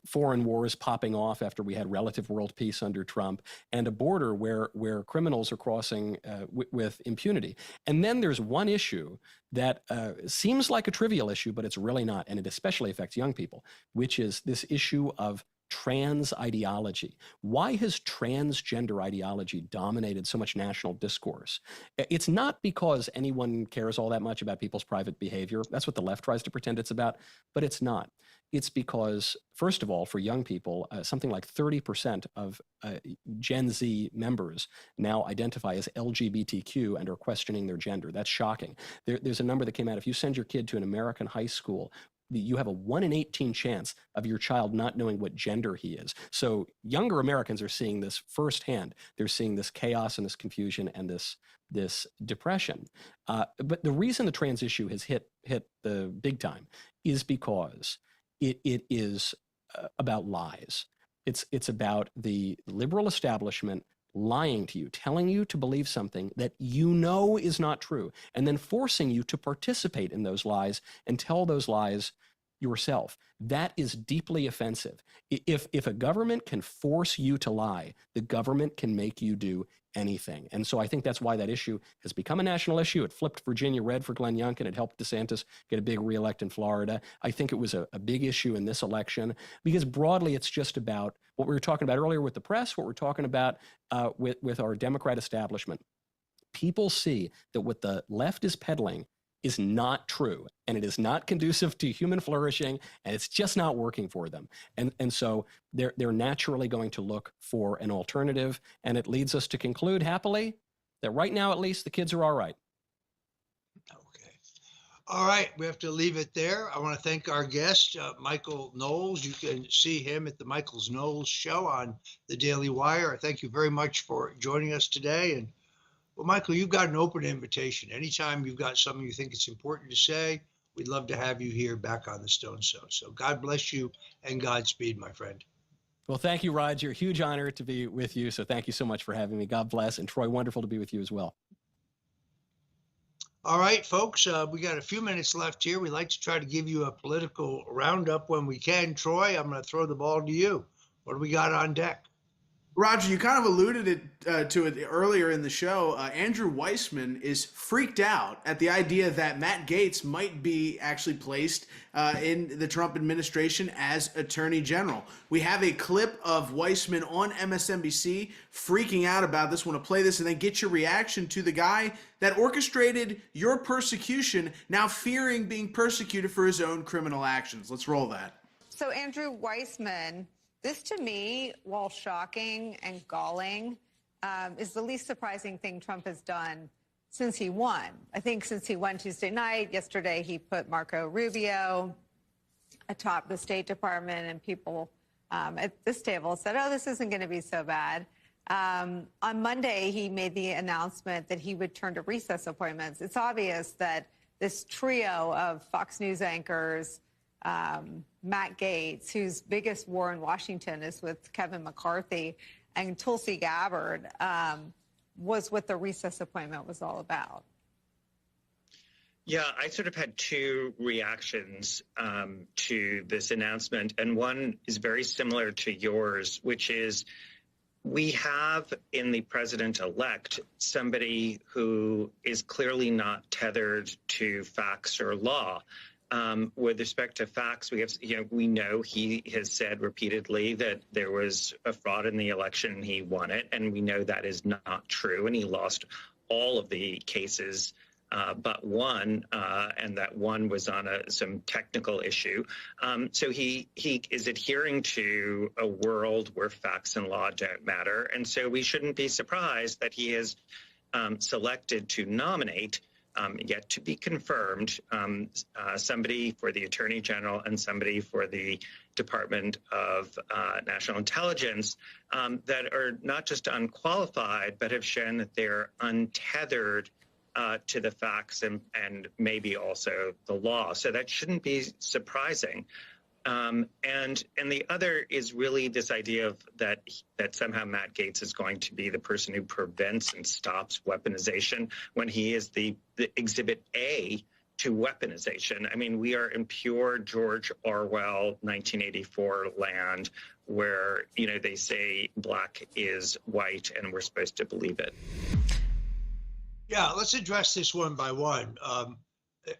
foreign wars popping off after we had relative world peace under Trump, and a border where criminals are crossing with impunity. And then there's one issue that seems like a trivial issue, but it's really not, and it especially affects young people, which is this issue of trans ideology. Why has transgender ideology dominated so much national discourse? It's not because anyone cares all that much about people's private behavior. That's what the left tries to pretend it's about, but it's not. It's because, first of all, for young people, something like 30% of Gen Z members now identify as LGBTQ and are questioning their gender. That's shocking. There's a number that came out. If you send your kid to an American high school, you have a 1 in 18 chance of your child not knowing what gender he is. So younger Americans are seeing this firsthand. They're seeing this chaos and this confusion and this depression. But the reason the trans issue has hit the big time is because it is about lies. It's about the liberal establishment lying to you, telling you to believe something that you know is not true, and then forcing you to participate in those lies and tell those lies yourself. That is deeply offensive. If a government can force you to lie, the government can make you do anything. And so I think that's why that issue has become a national issue. It flipped Virginia red for Glenn Youngkin. It helped DeSantis get a big reelect in Florida. I think it was a big issue in this election because broadly it's just about what we were talking about earlier with the press, what we're talking about with our Democrat establishment. People see that what the left is peddling is not true, and it is not conducive to human flourishing, and it's just not working for them. And so they're naturally going to look for an alternative, and it leads us to conclude happily that right now, at least, the kids are all right. Okay. All right, we have to leave it there. I want to thank our guest, Michael Knowles. You can see him at the Michael Knowles Show on the Daily Wire. Thank you very much for joining us today. And well, Michael, you've got an open invitation. Anytime you've got something you think it's important to say, we'd love to have you here back on the StoneZONE. So God bless you and Godspeed, my friend. Well, thank you, Roger. Huge honor to be with you. So thank you so much for having me. God bless. And Troy, wonderful to be with you as well. All right, folks, we got a few minutes left here. We like to try to give you a political roundup when we can. Troy, I'm going to throw the ball to you. What do we got on deck? Roger, you kind of alluded to it earlier in the show. Andrew Weissman is freaked out at the idea that Matt Gaetz might be actually placed in the Trump administration as Attorney General. We have a clip of Weissman on MSNBC freaking out about this. I want to play this and then get your reaction to the guy that orchestrated your persecution, now fearing being persecuted for his own criminal actions. Let's roll that. So Andrew Weissman, this to me, while shocking and galling, is the least surprising thing Trump has done since he won. I think since he won Tuesday night, yesterday he put Marco Rubio atop the State Department, and people at this table said, oh, this isn't going to be so bad. On Monday, he made the announcement that he would turn to recess appointments. It's obvious that this trio of Fox News anchors, Matt Gaetz, whose biggest war in Washington is with Kevin McCarthy, and Tulsi Gabbard, was what the recess appointment was all about. Yeah, I sort of had two reactions to this announcement, and one is very similar to yours, which is we have in the president-elect somebody who is clearly not tethered to facts or law. With respect to facts, we know he has said repeatedly that there was a fraud in the election, he won it, and we know that is not true, and he lost all of the cases but one, and that one was on some technical issue. So he is adhering to a world where facts and law don't matter, and so we shouldn't be surprised that he has selected to nominate, yet to be confirmed, somebody for the Attorney General and somebody for the Department of National Intelligence that are not just unqualified, but have shown that they're untethered to the facts and maybe also the law. So that shouldn't be surprising. And the other is really this idea of that somehow Matt Gaetz is going to be the person who prevents and stops weaponization when he is the exhibit A to weaponization. I mean, we are in pure George Orwell 1984 land where, they say black is white and we're supposed to believe it. Yeah, let's address this one by one.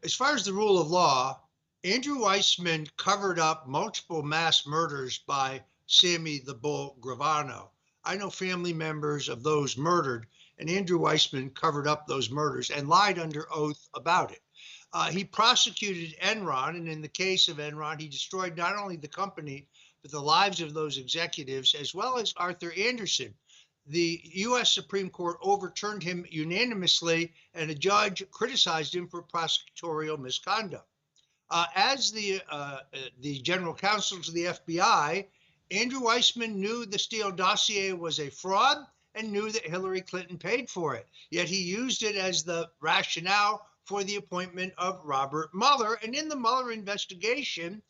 As far as the rule of law, Andrew Weissman covered up multiple mass murders by Sammy the Bull Gravano. I know family members of those murdered, and Andrew Weissman covered up those murders and lied under oath about it. He prosecuted Enron, and in the case of Enron, he destroyed not only the company, but the lives of those executives, as well as Arthur Anderson. The U.S. Supreme Court overturned him unanimously, and a judge criticized him for prosecutorial misconduct. As the general counsel to the FBI, Andrew Weissman knew the Steele dossier was a fraud and knew that Hillary Clinton paid for it. Yet he used it as the rationale for the appointment of Robert Mueller. And in the Mueller investigation,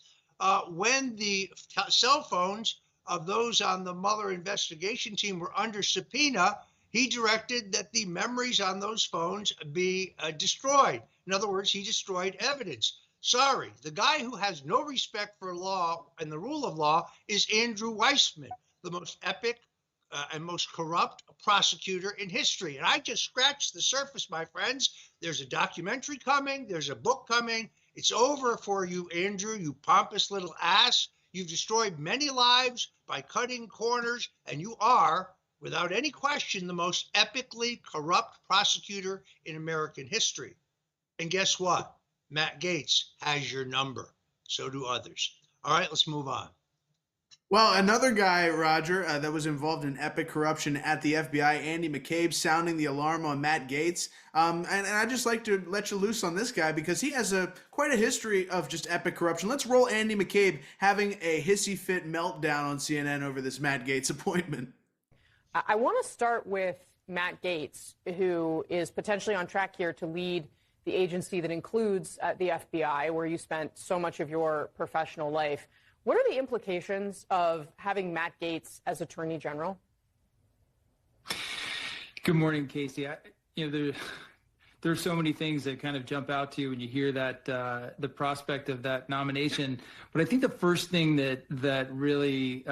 when the cell phones of those on the Mueller investigation team were under subpoena, he directed that the memories on those phones be destroyed. In other words, he destroyed evidence. Sorry, the guy who has no respect for law and the rule of law is Andrew Weissman, the most epic and most corrupt prosecutor in history. And I just scratched the surface, my friends. There's a documentary coming. There's a book coming. It's over for you, Andrew, you pompous little ass. You've destroyed many lives by cutting corners, and you are, without any question, the most epically corrupt prosecutor in American history. And guess what? Matt Gaetz has your number. So do others. All right, let's move on. Well, another guy, Roger, that was involved in epic corruption at the FBI, Andy McCabe, sounding the alarm on Matt Gaetz. And I'd just like to let you loose on this guy because he has quite a history of just epic corruption. Let's roll Andy McCabe having a hissy fit meltdown on CNN over this Matt Gaetz appointment. I want to start with Matt Gaetz, who is potentially on track here to lead the agency that includes the FBI, where you spent so much of your professional life. What are the implications of having Matt Gaetz as Attorney General? Good morning, Casey. there's so many things that kind of jump out to you when you hear that the prospect of that nomination. But I think the first thing that really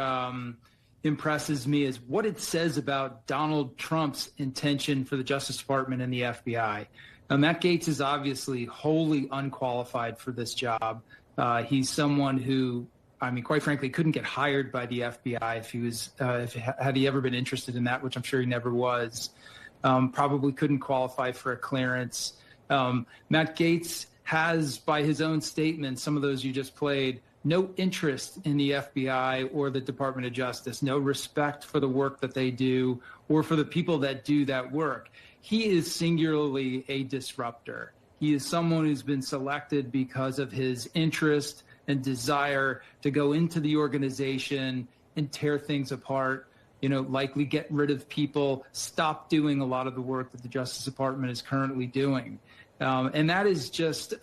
impresses me is what it says about Donald Trump's intention for the Justice Department and the FBI. Now, Matt Gaetz is obviously wholly unqualified for this job. He's someone who, I mean, quite frankly, couldn't get hired by the FBI if he was, had he ever been interested in that, which I'm sure he never was. Probably couldn't qualify for a clearance. Matt Gaetz has, by his own statement, some of those you just played, no interest in the FBI or the Department of Justice, no respect for the work that they do or for the people that do that work. He is singularly a disruptor. He is someone who's been selected because of his interest and desire to go into the organization and tear things apart, likely get rid of people, stop doing a lot of the work that the Justice Department is currently doing. And that is just,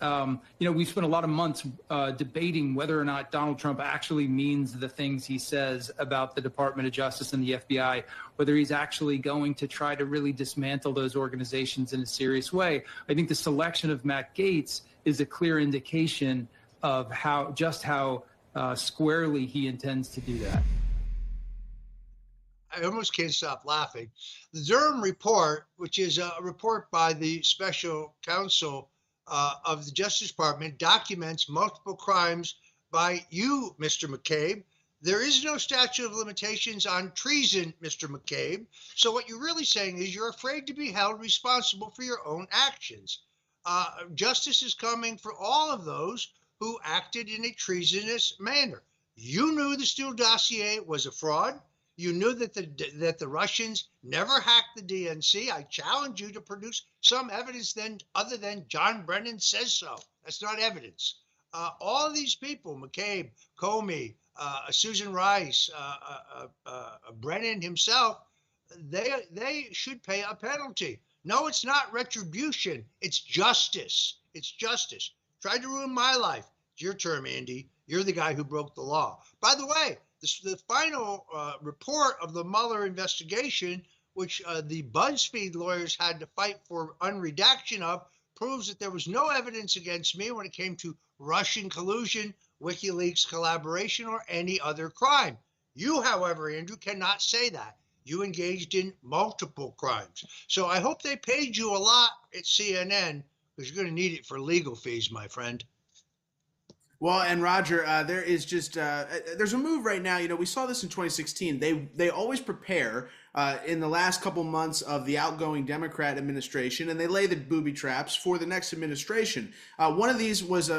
we've spent a lot of months debating whether or not Donald Trump actually means the things he says about the Department of Justice and the FBI, whether he's actually going to try to really dismantle those organizations in a serious way. I think the selection of Matt Gaetz is a clear indication of how squarely he intends to do that. I almost can't stop laughing. The Durham report, which is a report by the special counsel of the Justice Department, documents multiple crimes by you, Mr. McCabe. There is no statute of limitations on treason, Mr. McCabe. So what you're really saying is you're afraid to be held responsible for your own actions. Justice is coming for all of those who acted in a treasonous manner. You knew the Steele dossier was a fraud. You knew that the Russians never hacked the DNC. I challenge you to produce some evidence then other than John Brennan says so. That's not evidence. All of these people, McCabe, Comey, Susan Rice, Brennan himself, they should pay a penalty. No, it's not retribution. It's justice. It's justice. Tried to ruin my life. It's your term, Andy. You're the guy who broke the law. By the way, the final report of the Mueller investigation, which the BuzzFeed lawyers had to fight for unredaction of, proves that there was no evidence against me when it came to Russian collusion, WikiLeaks collaboration, or any other crime. You, however, Andrew, cannot say that. You engaged in multiple crimes. So I hope they paid you a lot at CNN, because you're going to need it for legal fees, my friend. Well, and Roger, there is just there's a move right now. We saw this in 2016. They always prepare in the last couple months of the outgoing Democrat administration, and they lay the booby traps for the next administration. One of these was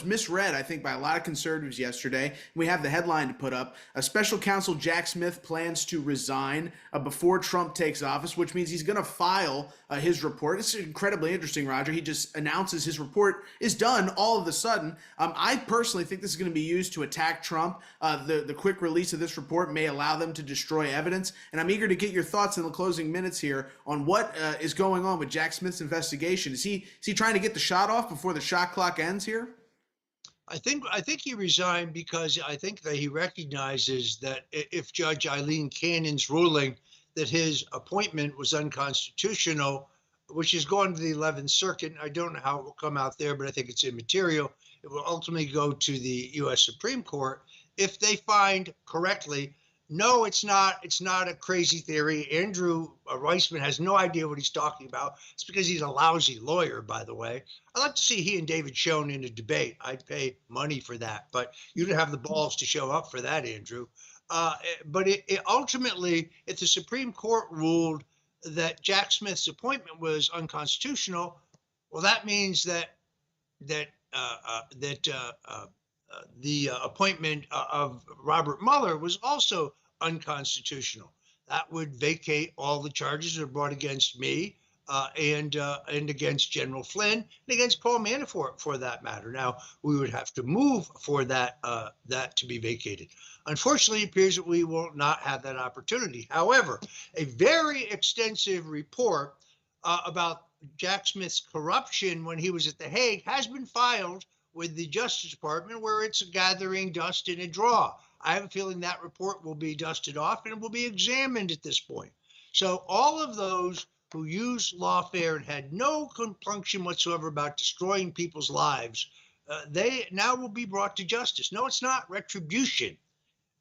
misread, I think, by a lot of conservatives yesterday. We have the headline to put up: Special Counsel Jack Smith plans to resign before Trump takes office, which means he's going to file his report. It's incredibly interesting, Roger. He just announces his report is done all of a sudden. I personally think this is going to be used to attack Trump. The quick release of this report may allow them to destroy evidence, and I'm eager to get your thoughts in the closing minutes here on what is going on with Jack Smith's investigation. Is he trying to get the shot off before the shot clock ends here? I think he resigned because I think that he recognizes that if Judge Eileen Cannon's ruling that his appointment was unconstitutional, which is going to the 11th Circuit, I don't know how it will come out there, but I think it's immaterial. It will ultimately go to the U.S. Supreme Court. If they find correctly, no, it's not a crazy theory. Andrew Weissman has no idea what he's talking about. It's because he's a lousy lawyer, by the way. I'd like to see he and David Schoen in a debate. I'd pay money for that, but you don't have the balls to show up for that, Andrew. But it ultimately, if the Supreme Court ruled that Jack Smith's appointment was unconstitutional, well, that means that the appointment of Robert Mueller was also unconstitutional. That would vacate all the charges that are brought against me and against General Flynn and against Paul Manafort, for that matter. Now, we would have to move for that to be vacated. Unfortunately, it appears that we will not have that opportunity. However, a very extensive report about Jack Smith's corruption when he was at The Hague has been filed with the Justice Department, where it's gathering dust in a drawer. I have a feeling that report will be dusted off and it will be examined at this point. So all of those who used lawfare and had no compunction whatsoever about destroying people's lives, they now will be brought to justice. No, it's not retribution.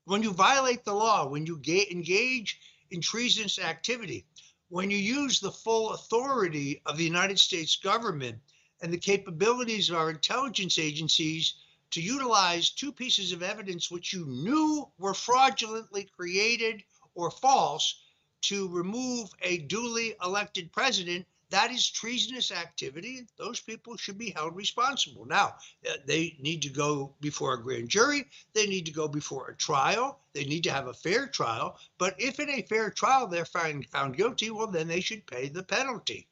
When you violate the law, when you engage in treasonous activity, when you use the full authority of the United States government and the capabilities of our intelligence agencies to utilize two pieces of evidence which you knew were fraudulently created or false to remove a duly elected president, that is treasonous activity. Those people should be held responsible. Now, they need to go before a grand jury. They need to go before a trial. They need to have a fair trial. But if in a fair trial they're found guilty, well, then they should pay the penalty.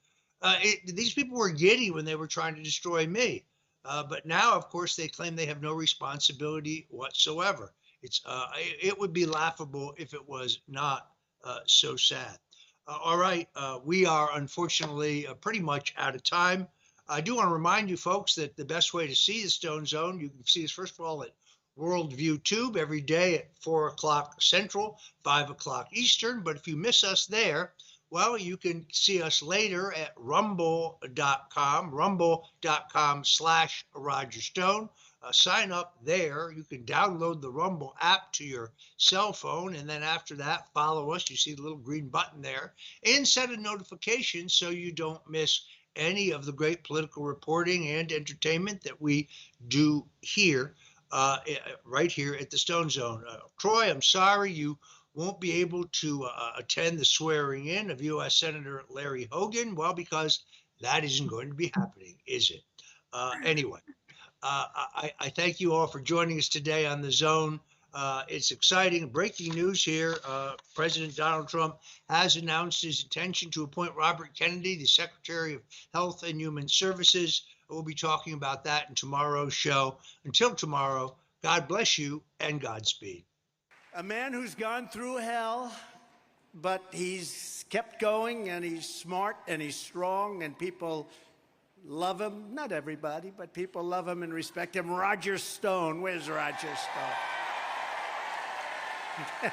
These people were giddy when they were trying to destroy me. But now, of course, they claim they have no responsibility whatsoever. It would be laughable if it was not so sad. All right, we are unfortunately pretty much out of time. I do want to remind you folks that the best way to see the Stone Zone, you can see us first of all at Worldview Tube every day at 4 o'clock Central, 5 o'clock Eastern. But if you miss us there, well, you can see us later at rumble.com/Roger Stone. Sign up there. You can download the Rumble app to your cell phone. And then after that, follow us. You see the little green button there and set a notification so you don't miss any of the great political reporting and entertainment that we do here, right here at the Stone Zone. Troy, I'm sorry you won't be able to attend the swearing in of U.S. Senator Larry Hogan. Well, because that isn't going to be happening, is it? Anyway. I thank you all for joining us today on the Zone. It's exciting. Breaking news here. President Donald Trump has announced his intention to appoint Robert Kennedy, the Secretary of Health and Human Services. We'll be talking about that in tomorrow's show. Until tomorrow, God bless you and Godspeed. A man who's gone through hell, but he's kept going, and he's smart and he's strong, and people love him. Not everybody, but people love him and respect him. Roger Stone. Where's Roger Stone?